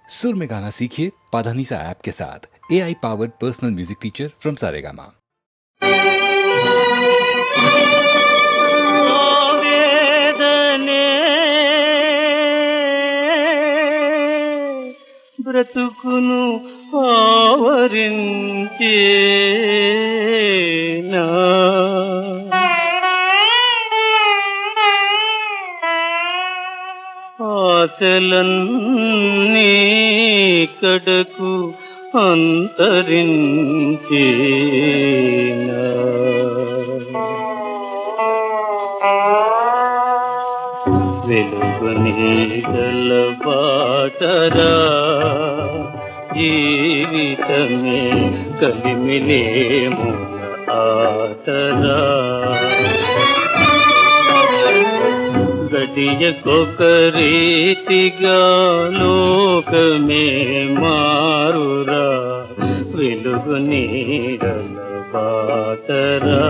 सुर में गाना सीखिए पाधानीसा ऐप के साथ। AI powered personal music teacher from Saregama. బ్రతుకును ఆవరించేనా ఆశలన్నీ కడకు అంతరించేనా వెలుగు నీడల బాటరా జీవితమే కలిమిలేము ఆటరా గడియకొకరీతిగా లోకమే మారురా వెలుగు నీడల బాటరా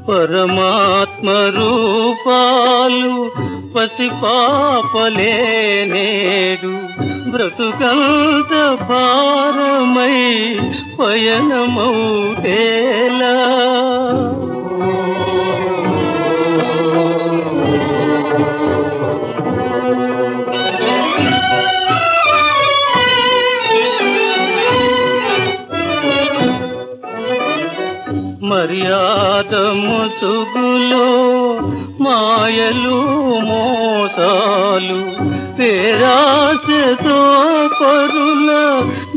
పరమాత్మ రూపాలు పసిపాపలే నేడు బ్రతుకంత భారమై పయనమౌటేలా మర్యాద ముసుగులో మాయలు మోసాలు పేరాశతో పరుల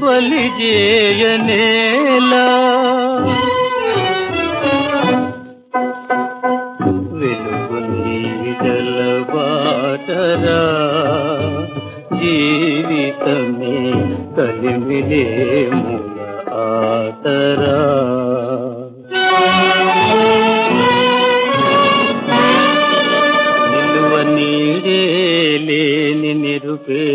బలిజేయనేలా వెలుగు నీడల బాటరా జీవితమే కలిమిలేము ఆటరా లేని నిరుపేదకైనా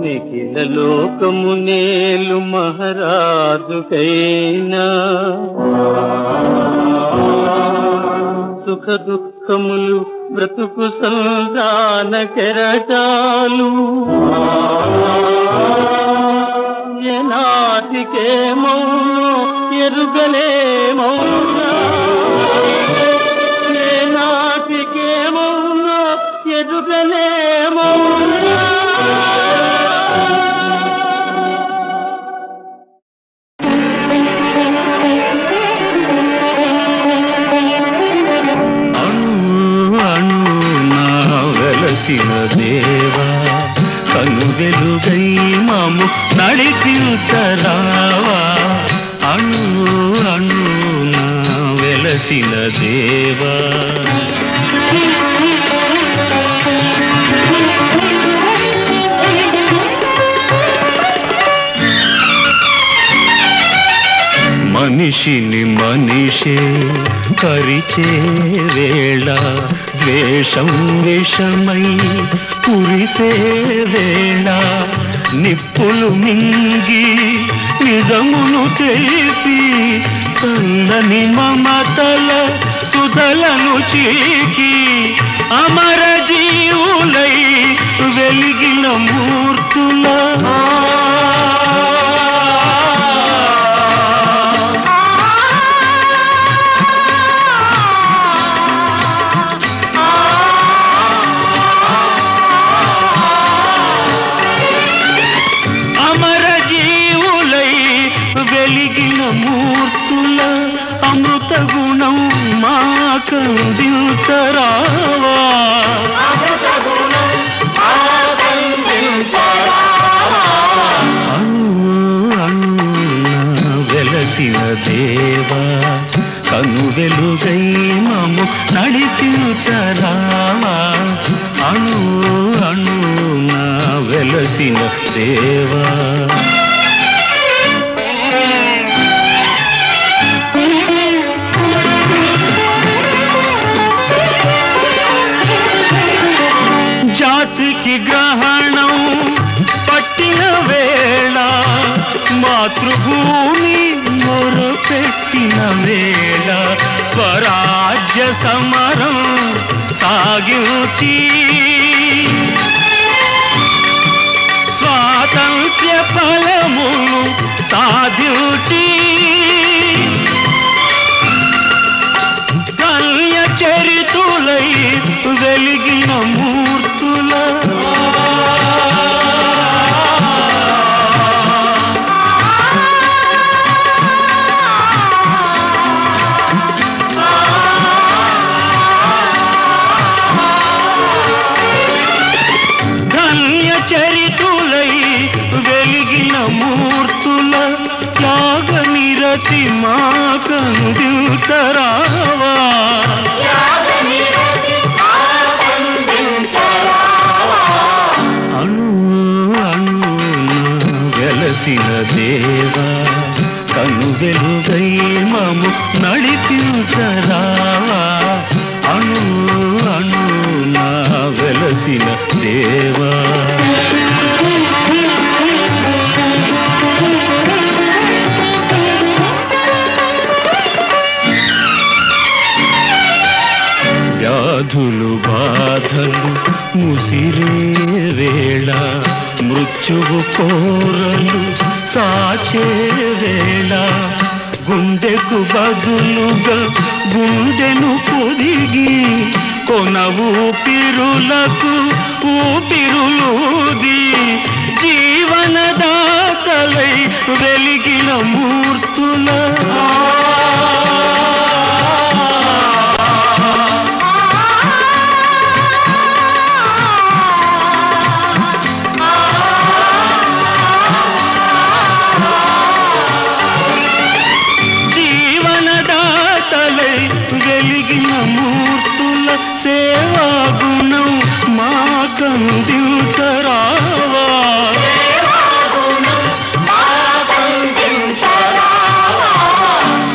నిఖిల లోకము నేలు మహారాజుకైనా సుఖ దుఃఖములు బ్రతుకు సంధాన కెరటాలు ఏనాటికే మౌను ఎరుగలే మౌనా ఏనాటికే మౌను ఎరుగలే మౌనా దేవా కను వెలుగై మాము నడిపించరావా అణు అణు నా వెలసిన దేవా మనిషిని మనిషే కరిచే వేళ ద్వేషం విషమై కురిసే వేళ నిప్పులు మింగి నిజమును తెలిపి చల్లని మమతల సుధలను చీకి అమర జీవులై వెలిగిన మూర్తుల మూర్తుల అమృత గుణం మాకందించరావా వెలసిన దేవా కను వెలుగై మము నడిపించరావా అణు అణు నా వెలసిన దేవా మాతృభూమి మొరపెట్టిన వేళ స్వరాజ్య సమరం సాగించి స్వాతంత్ర్య ఫలమును సాధించి ధన్య చరితులై వెలిగిన మూర్తుల చరితులై వెలిగిన మూర్తుల త్యాగ నిరతి మా కందించరావా అణు అణున వెలసిన దేవా కను వెలుగై మము నడిపించరావా అణు అణున వెలసిన దేవా వ్యాధులు బాధలు ముసిరే వేళ మృత్యువు కోరలు సాచే వేళ గుండెకు బదులుగా గుండెను పొదిగి కొన ఊపిరులకు ఊపిరులూది జీవనదాతలై వెలిగిన మూర్తుల వెలిగిన మూర్తుల సేవా గుణం మా కందించరావా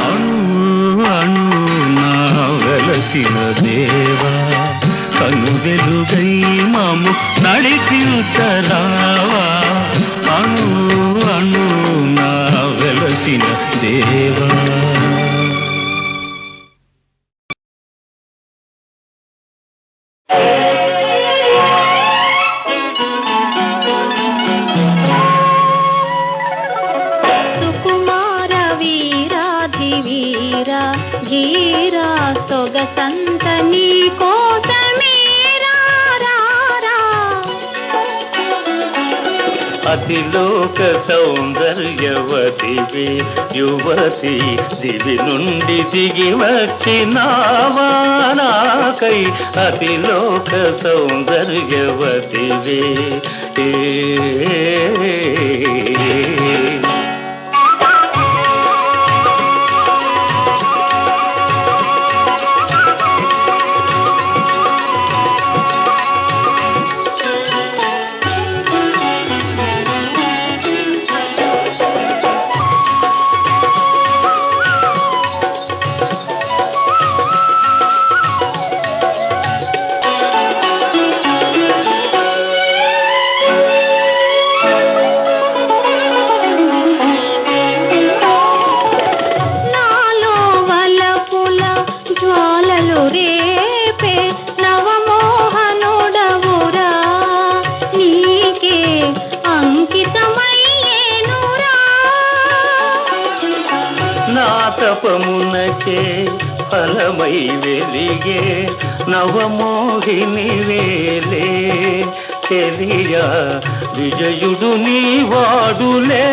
అణు అణున వెలసిన దేవా కను వెలుగై మము నడిపించరావా అణు అణున వెలసిన దేవా ధీరా సొగసంత నీ కోసమేరా అతిలోక సౌందర్యవతివే యువతి దివి నుండి దిగి వచ్చినావా నాకై అతిలోక సౌందర్యవతివే తపమునకే ఫలమై వెలిగే నవమోహిని వేలే తెలియ విజయుడు నీ వాడులే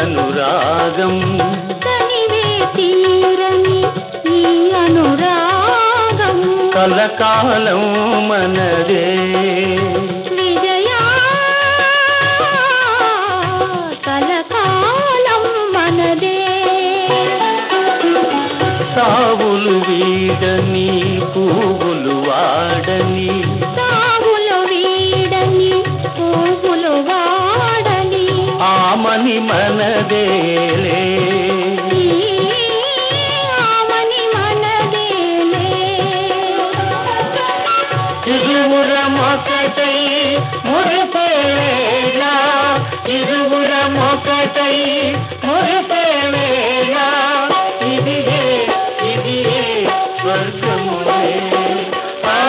అనురాగం తనివే తీరని ఈ అనురాగం కలకాలం మనదే విజయా కలకాలం మనదే తావులు వీడని పువ్వులు వాడని సాగులు వీడని పువ్వులు వాడని ఆమని మనదేలే ఈ ఆమని మనదేలే ఇరువురమొకటై మురిపేళ ఇరువురమొకటై మురిపేళ ఇదిగే స్వర్గములే ఆ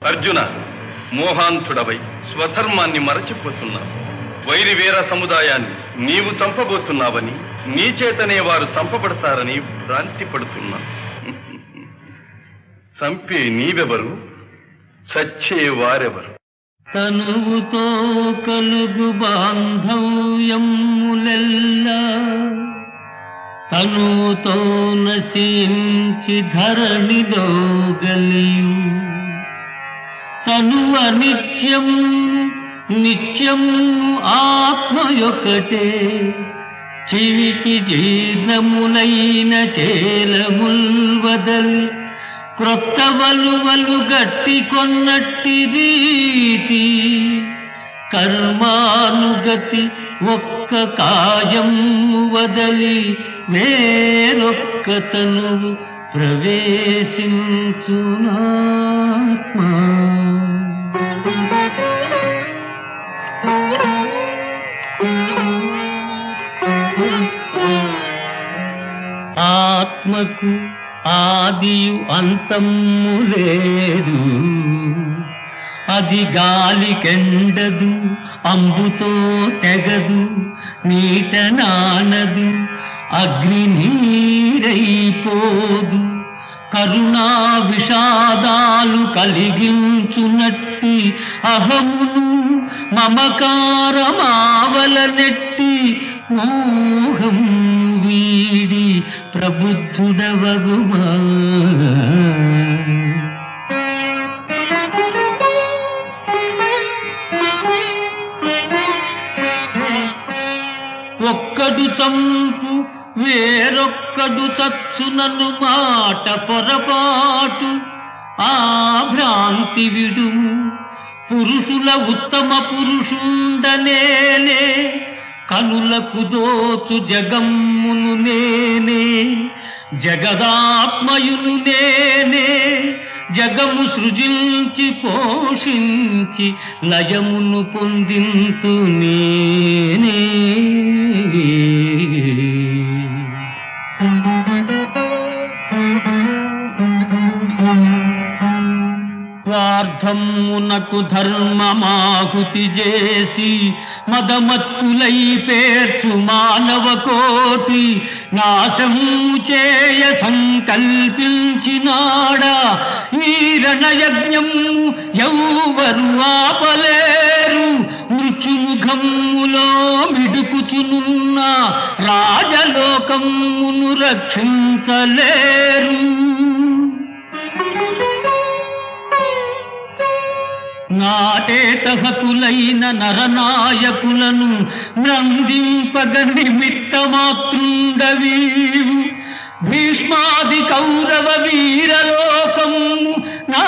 అర్జున, మోహాంతుడవై స్వధర్మాన్ని మరచిపోతున్నావు. వైరి వీర సముదాయాన్ని నీవు చంపబోతున్నావని, నీ చేతనే వారు చంపబడతారని భ్రాంతి పడుతున్నా. చంపే నీవెవరు, చచ్చే వారెవరు? తనువుతో కలుగు బాంధవ్యములెల్లా తనువుతో నశించి ధరణిలో గలియు. తనువ నిత్యం నిత్యం ఆత్మయొకటే, చెవికి జీర్ణములైన చేలముల్వదలి క్రొత్త వలువలు గట్టి కొన్నట్టి రీతి. కర్మానుగతి ఒక్క కాయము వదలి వేరొక్క తనువు ప్రవేశించునాత్మ. ఆత్మకు ఆదియు అంతము లేదు, అది గాలికెండదు, అంబుతో తెగదు, నీట నానదు, అగ్ని నీరైపోదు. కరుణా విషాదాలు కలిగించునట్టి అహమును మమకారమావల నెట్టి మోహం వీడి ప్రబుద్ధుడవగుమా. ఒక్కడు చంపు వేరొక్కడు చచ్చునను మాట పొరపాటు, ఆ భ్రాంతి విడుము. పురుషుల ఉత్తమ పురుషుండనేలే, కనులకు దోచు జగమ్మును నేనే, జగదాత్మయును నేనే. జగము సృజించి పోషించి లయమును పొందింతు నేనే. స్వార్థమునకు ధర్మమాహుతి చేసి మదమత్తులై పేర్చు మానవ కోటి, నాశము చేయ సంకల్పించినాడా ఈ రణయజ్ఞము ఎవ్వరు ఆపలేరు. మృత్యుముఖములో మిడుకుచునున్న రాజలోకమును రక్షించలేరు. నాటేతహతులైన నరనాయకులను నందింపగ నిమిత్తమాత్రుండవీవు. భీష్మాది కౌరవ వీరలోకము నా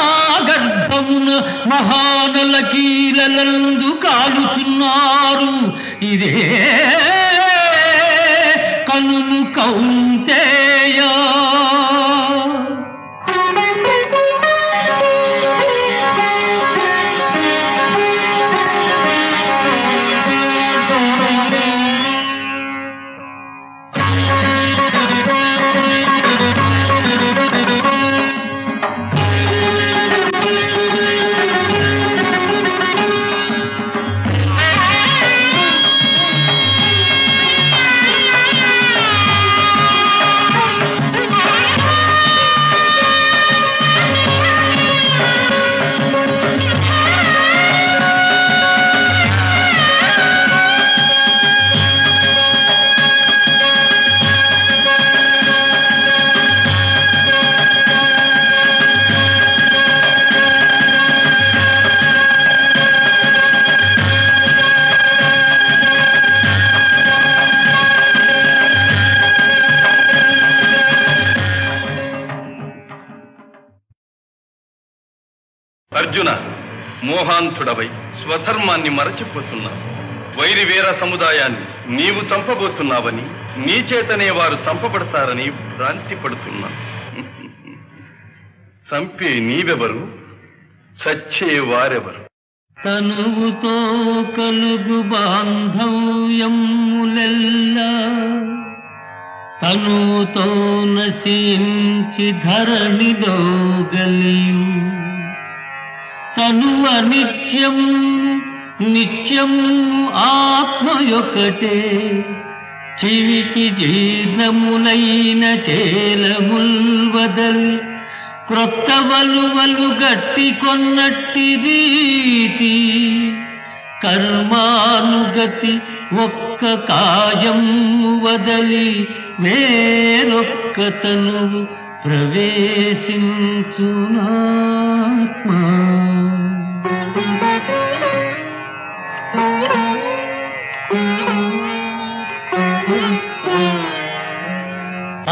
గర్భమున మహానల కీలలందు కాలుచున్నారు. ఇదే కనుము కౌంతేయా. అర్జున, మోహాంతుడవై స్వధర్మాన్ని మరచిపోతున్నావు. వైరి వీర సముదాయాన్ని నీవు చంపబోతున్నావని, నీ చేతనే వారు చంపబడతారని భ్రాంతి పడుతున్నా. చంపే నీవెవరు, చచ్చే వారెవరు? తనువుతో కలుగు బాంధవ్యములెల్లా తనువుతో నశించి ధరణిలో గలియు. తనువ నిత్యం నిత్యం ఆత్మయొకటే చెవికి జీర్ణములైన చేలముల్వదలి క్రొత్త వలువలు గట్టి కొన్నట్టి రీతి కర్మానుగతి ఒక్క కాయం వదలి వేరొక్క తనువు ప్రవేశించునాత్మ.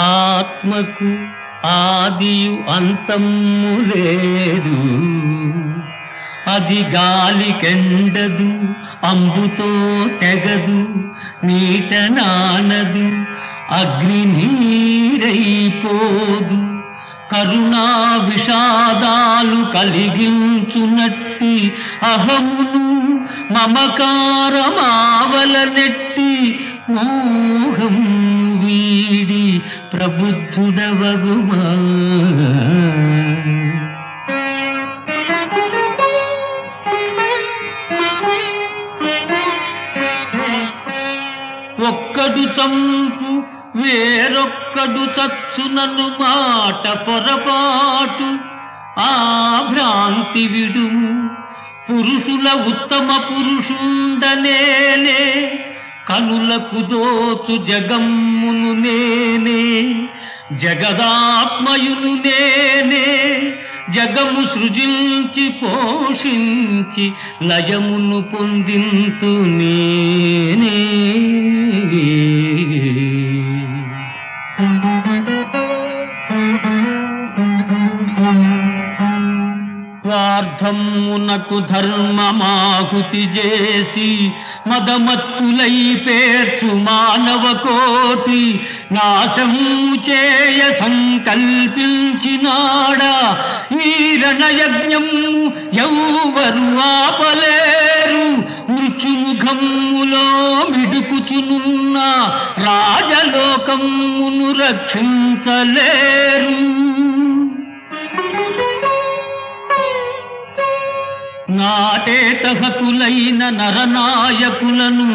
ఆత్మకు ఆదియు అంతము లేదు, అది గాలికెండదు, అంబుతో తెగదు, నీట నానదు, అగ్ని నీరైపోదు. కరుణా విషాదాలు కలిగించునట్టి అహమును మమకారమావల నెట్టి మోహం వీడి ప్రబుద్ధుడవగుమా. ఒక్కడు చంపు వేరొక్కడు చచ్చునను మాట పొరపాటు, ఆ భ్రాంతి విడుము. పురుషుల ఉత్తమ పురుషుండనేనే, కనులకు దోచు జగమ్మును నేనే, జగదాత్మయును నేనే. జగము సృజించి పోషించి లయమును పొందింతు నేనే. స్వార్థమునకు ధర్మమాహుతి చేసి మదమత్తులై పేర్చు మానవ కోటి నాశము చేయ సంకల్పించినాడా. ఈ రణయజ్ఞము ఎవ్వరు ఆపలేరు, మృత్యుముఖములో మిడుకుచునున్న రాజలోకమును రక్షించలేరు. నాటేతహతులైన నరనాయకులను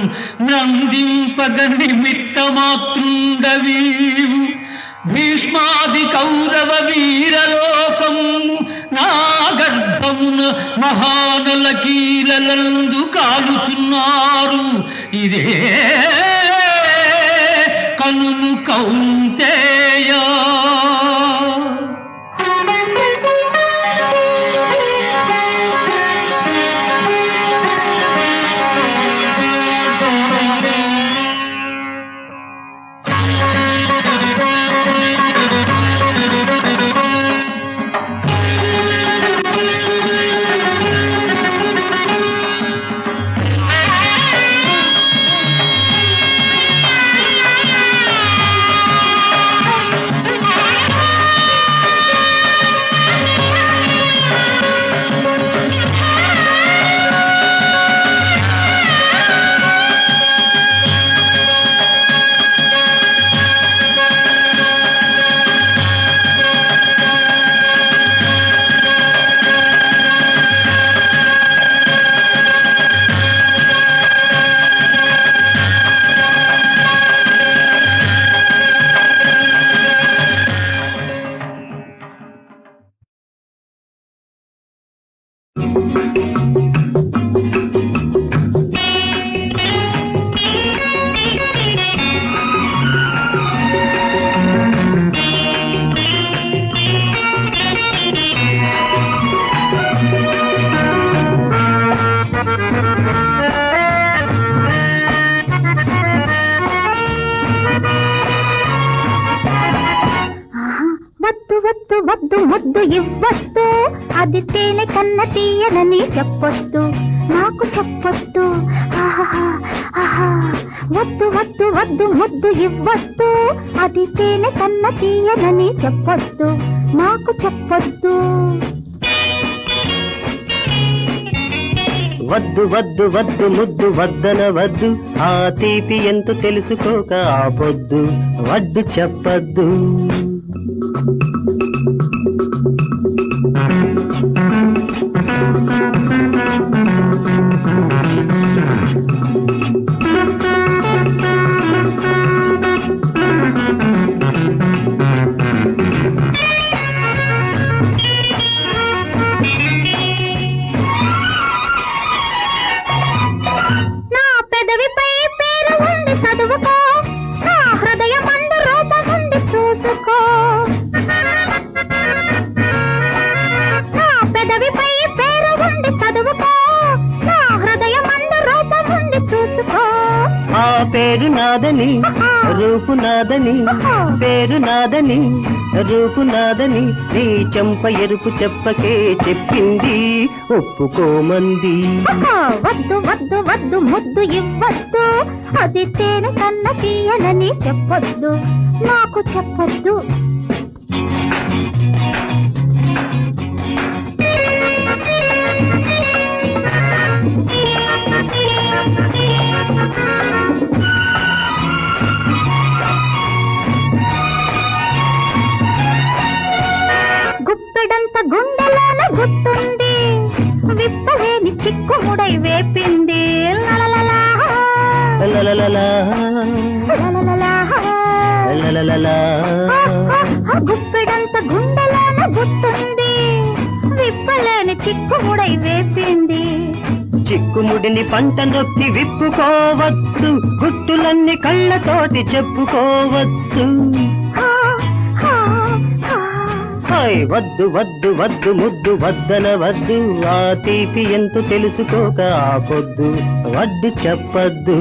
నందింపగ నిమిత్తమాత్రుండవీవు. భీష్మాది కౌరవ వీరలోకము నా గర్భమున మహానల కీలలందు కాలుచున్నారు. ఇదే కనుము కౌంతేయా. వద్దు ముద్దు ఇవ్వొద్దు, అది తేనె కన్న తీయనని చెప్పొద్దు, నాకు చెప్పొద్దు. వద్దు వద్దు వద్దు ముద్దు ఇవ్వొద్దు, అది తేనె కన్న తీయనని చెప్పొద్దు, నాకు చెప్పొద్దు. వద్దు వద్దు వద్దు ముద్దు వద్దనవద్దు, ఆ తీపి ఎంత తెలుసుకోక ఆపొద్దు, వడ్డు చెప్పద్దు. నాదని రూపు నాదని పేరు నాదని రూపు నాదని నీ చెంప ఎరుపు చెప్పకే చెప్పింది ఒప్పుకోమంది. వద్దు వద్దు వద్దు ముద్దు ఇవ్వద్దు, అది తేనె కన్న తీయనని చెప్పొద్దు, నాకు చెప్పొద్దు. గుప్పెడంత గుండెలోన గుట్టుంది, విప్పలేని చిక్కుముడై వేపింది. లలలలా లలలలా లలలలా. గుప్పెడంత గుండెలోన గుట్టుంది, విప్పలేని చిక్కుముడై వేపింది. చిక్కుముడిని పంట నొక్కి విప్పుకోవచ్చు, గుట్టులన్నీ కళ్ళతోటి చెప్పుకోవచ్చు. వద్దు వద్దు వద్దు ముద్దు వద్దన వద్దు, ఆ తీపి ఎంతో తెలుసుకోక ఆపొద్దు, వద్దు చెప్పద్దు.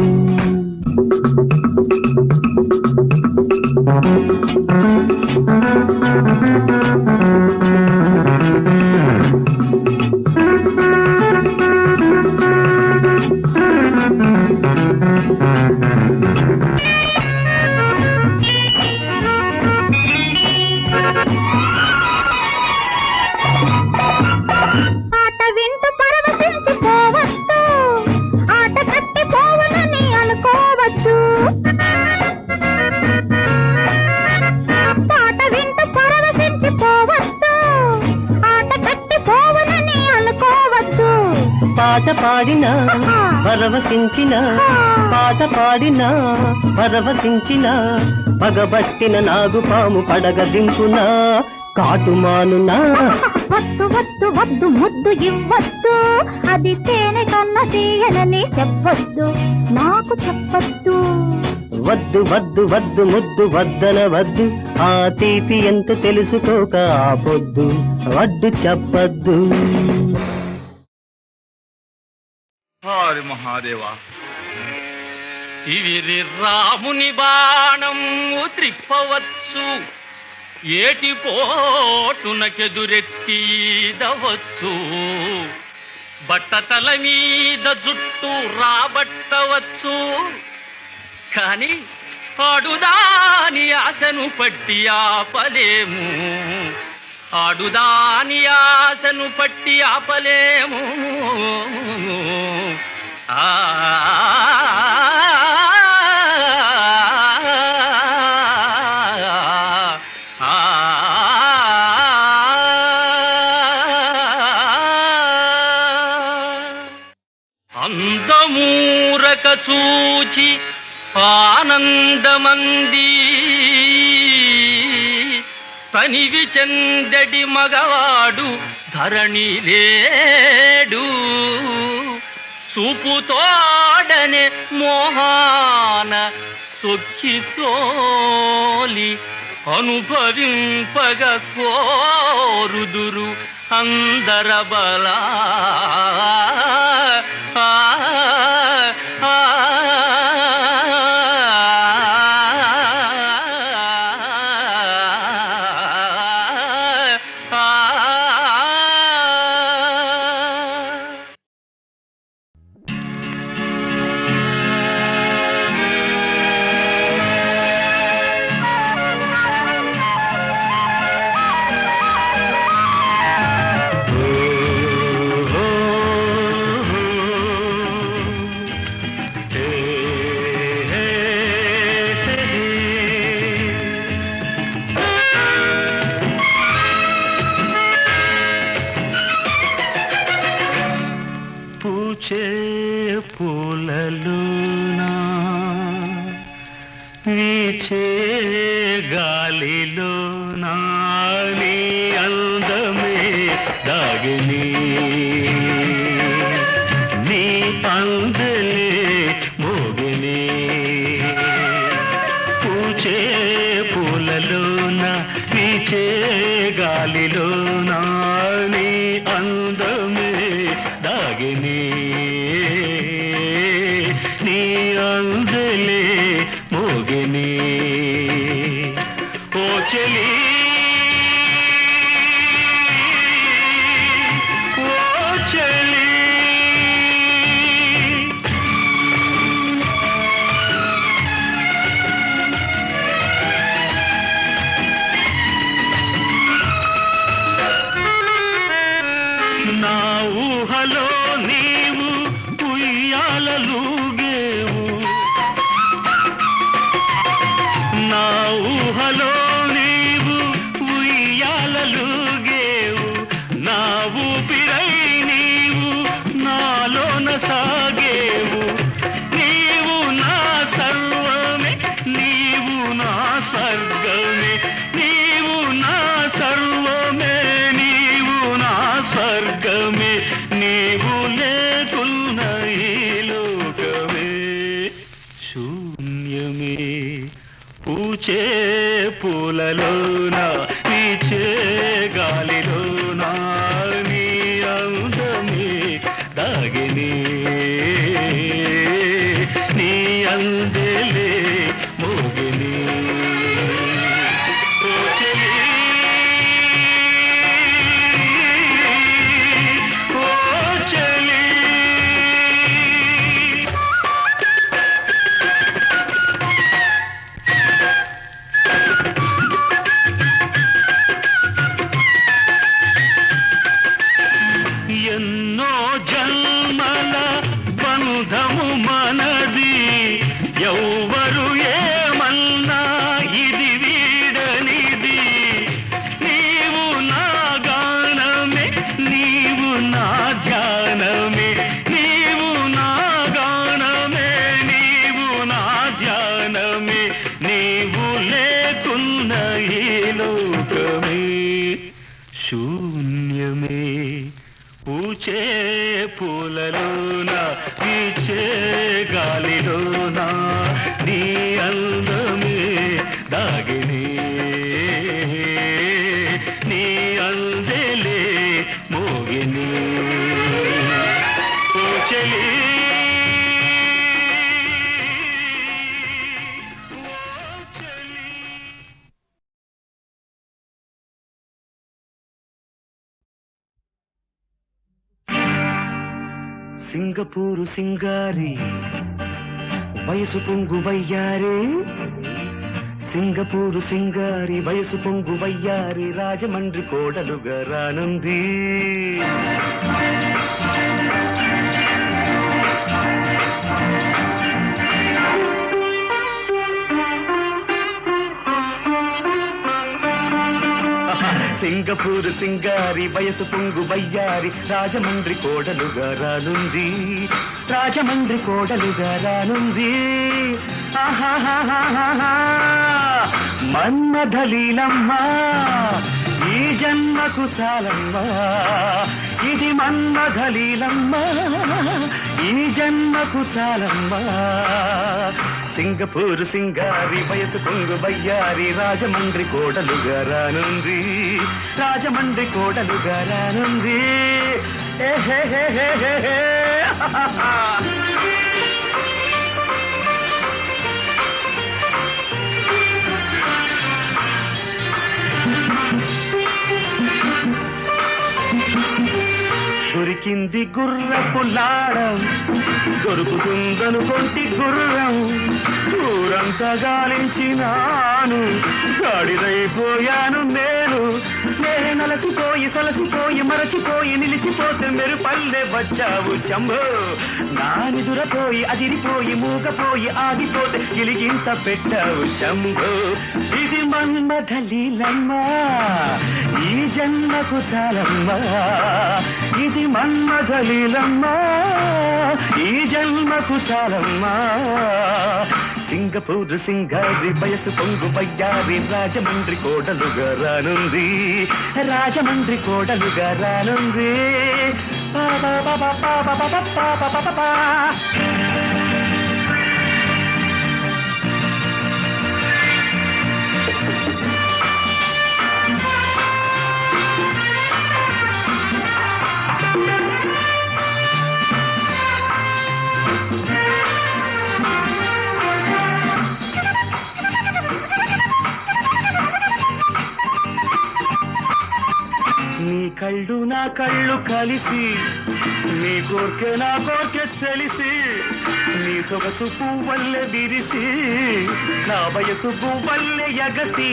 పాట పాడినా పరవశించిన, పాట పాడినా పరవశించిన, పగబట్టిన నాగుపాము పడగ దింపునా కాటుమానునా. వద్దు వద్దు వద్దు ముద్దు ఇవ్వద్దు, అది తేనె కన్న తీయనని చెప్పొద్దు, నాకు చెప్పొద్దు. వద్దు వద్దు వద్దు ముద్దు వద్దన వద్దు, ఆ తీపి ఎంత తెలుసుకోక ఆపొద్దు, వద్దు చెప్పద్దు. హరి మహాదేవా, ఇవిరి రాముని బాణము త్రిప్పవచ్చు, ఏటి పోటునకెదురెత్తీదవచ్చు, బట్టతల మీద జుట్టు రాబట్టవచ్చు, కాని ఆడుదాని ఆశను పట్టి ఆపలేము, ఆడుదాని ఆశను పట్టి ఆపలేము. అందమూరక చూచి ఆనందమంది, తనివి చెందడి మగవాడు ధరణి లేడు, చూపుతోడనే మోహాన సొక్కి తోలి అనుభవింపగ కోరుదురు అందరబలా. పూచే పూలలోనా వీచే గాలిలోనా నీ అందమే దాగిని, నీ అందలే మోగిని. పూచే పూలలోనా వీచే గాలిలోనా నీ అందమే దాగిని, నీ అందలే శూన్యమే పూచే పూలలోన వీచే గాలిలోన నీ అందమే దాగినే నీ అందెలే మోగిని పూచలి సింగపూరు సింగారి వయసు పొంగు వయ్యారే సింగపూరు సింగారి వయసు పొంగు వయ్యారి రాజమండ్రి కోడలుగా రానుంది సింగపూరు సింగారి వయసు పొంగు వయ్యారి రాజమండ్రి కోడలుగా రానుంది రాజమండ్రి కోడలుగా రానుంది మన్మథలీలమ్మా ఈ జన్మకు చాలమ్మా ఇది మన్మథలీలమ్మా ఈ జన్మకు చాలమ్మా సింగపూరు సింగారి వయసు పొంగు వయ్యారి రాజమండ్రి కోడలుగా రానుంది రాజమండ్రి కోడలుగా రానుంది దొరికింది గుర్రపు లాడం దొరుకుతుందను కొంటి గుర్రం ఊరంతా గాలించినాను గాడిదైపోయాను నేను నలసిపోయి సొలసిపోయి మరచిపోయి నిలిచిపోతే మెరుపల్లె వచ్చావు శంభో నానిదురపోయి అదిరిపోయి మూగపోయి ఆగిపోతే గిలిగింత పెట్టావు శంభో ఇది మన్మథలీలమ్మా ఈ జన్మకు చాలమ్మా ఇది మన్మథలీలమ్మా ఈ జన్మకు చాలమ్మా సింగపూరు సింగారి వయసు పొంగు వయ్యారి రాజమండ్రి కోడలుగా రానుంది రాజమండ్రి కోడలుగా రానుంది కళ్ళు నా కళ్ళు కలిసి నీ కోర్కె నా కోర్కె తెలిసి నీ సొగసు పువ్వల్లె విరిసి నా వయసు పువ్వల్లె ఎగసి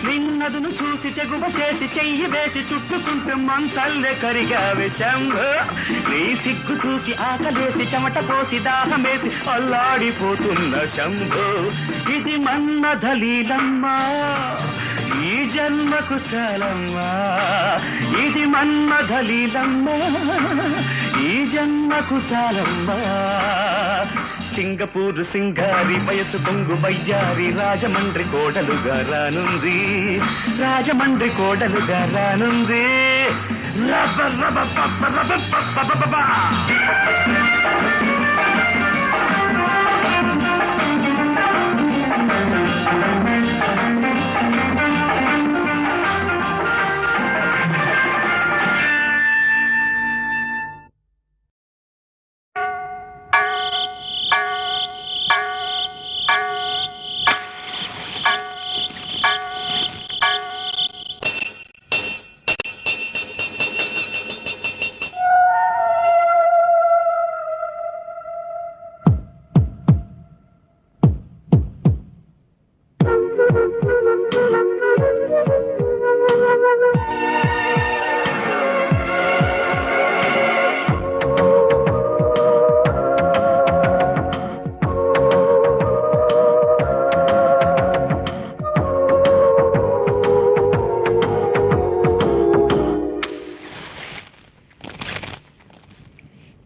నిన్నదును చూసి తెగువ చేసి చెయ్యి వేసి చుట్టుకుంటే మంచల్లె కరిగావే శంభో నీ సిగ్గు చూసి ఆకలేసి చెమట పోసి దాహమేసి అల్లాడిపోతున్న శంభో ఇది మన్మథలీలమ్మా ఈ జన్మకు చాలమ్మా ఇది మన్మథలీలమ్మా ఈ జన్మకు చాలమ్మా సింగపూరు సింగారి వయసు పొంగు వయ్యారి రాజమండ్రి కోడలుగా రానుంది రాజమండ్రి కోడలుగా రానుంది రబ రబ పప్ప రబ పప్ప పప్ప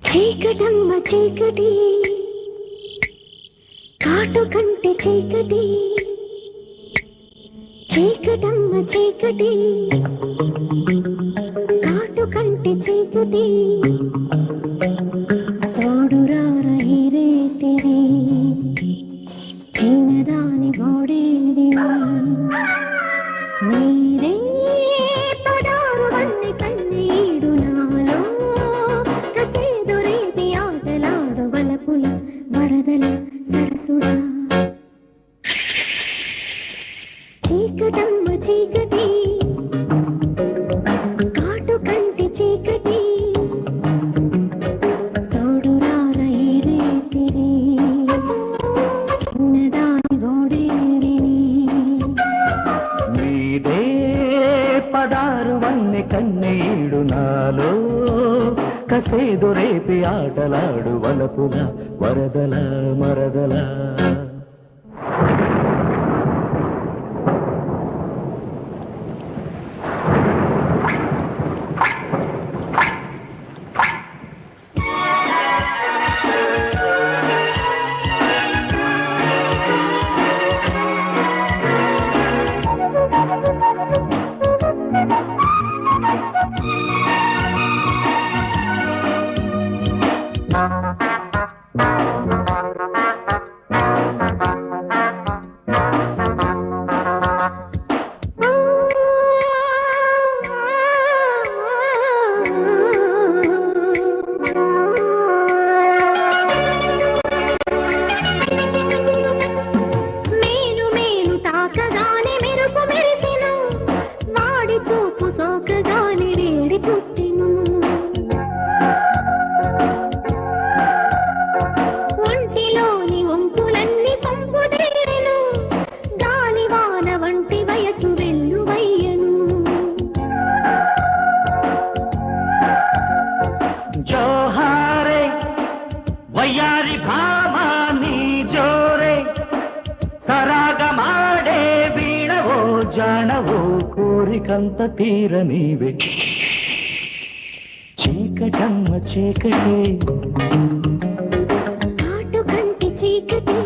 చీకటమ్మ చీకటి కాటు కంటే చీకటి చీకటమ్మ చీకటి చీకటి తోడురారా ఈ రేతిరి చిన్నదాని గోడేది నీరే పదారు వన్ని కన్నీడు నాలో కసేదురేది ఆటలాడు వలపుల వరదల సరసుడా చీకటమ్మ చీకటి కాటు కంటి చీకటి తోడురారా ఈ రేతిరి చిన్నదాని గోడేది నీదే పదారు వన్నె కన్నీడు నాలో కసేదు రేపి ఆటలాడు వలపుల వరదల మరదల జోహారే వయ్యారి భామాని జోరే సరాగమాడే వీణవో జానవో కోరికంత తీర నీవే చీకటమ్మ చీకటి కాటు కంటి చీకటి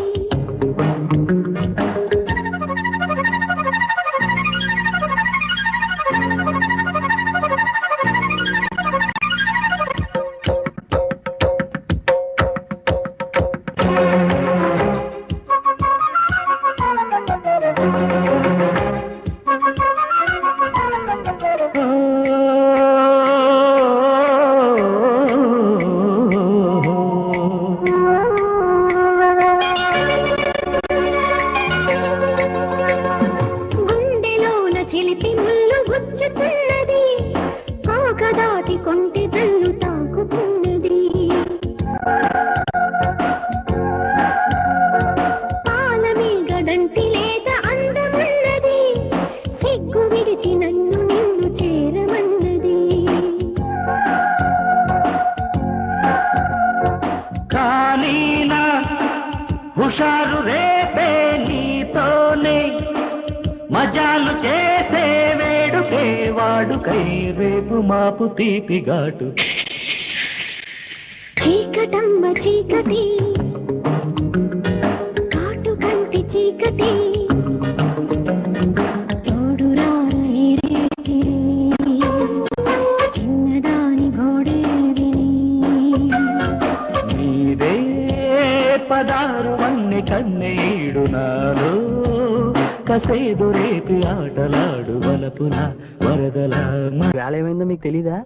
చిలిపి ముళ్ళు గుచ్చుతున్నది కాకదాటి కొంటి జల్లు తాకుతున్నది పాల మీగడంటి లేత అందమున్నది సిగ్గు విడిచి నన్ను నిన్ను చేరమన్నది కానీ నా హుషారు రేపే నీతోనే మజాలు చేసే వేడుకే వాడుకై రేపు మాపు తీపి ఘాటు చీకటమ్మ చీకటి కాటు కంటి చీకటి తోడురారా ఈ రేతిరి చిన్నదాని గోడేది నీదే పదారు వన్నె కన్నీడు నాలో కసేదు రేపి ఆటలాడు వలపుల వరదల వేళ ఏమైందో మీకు తెలీదా?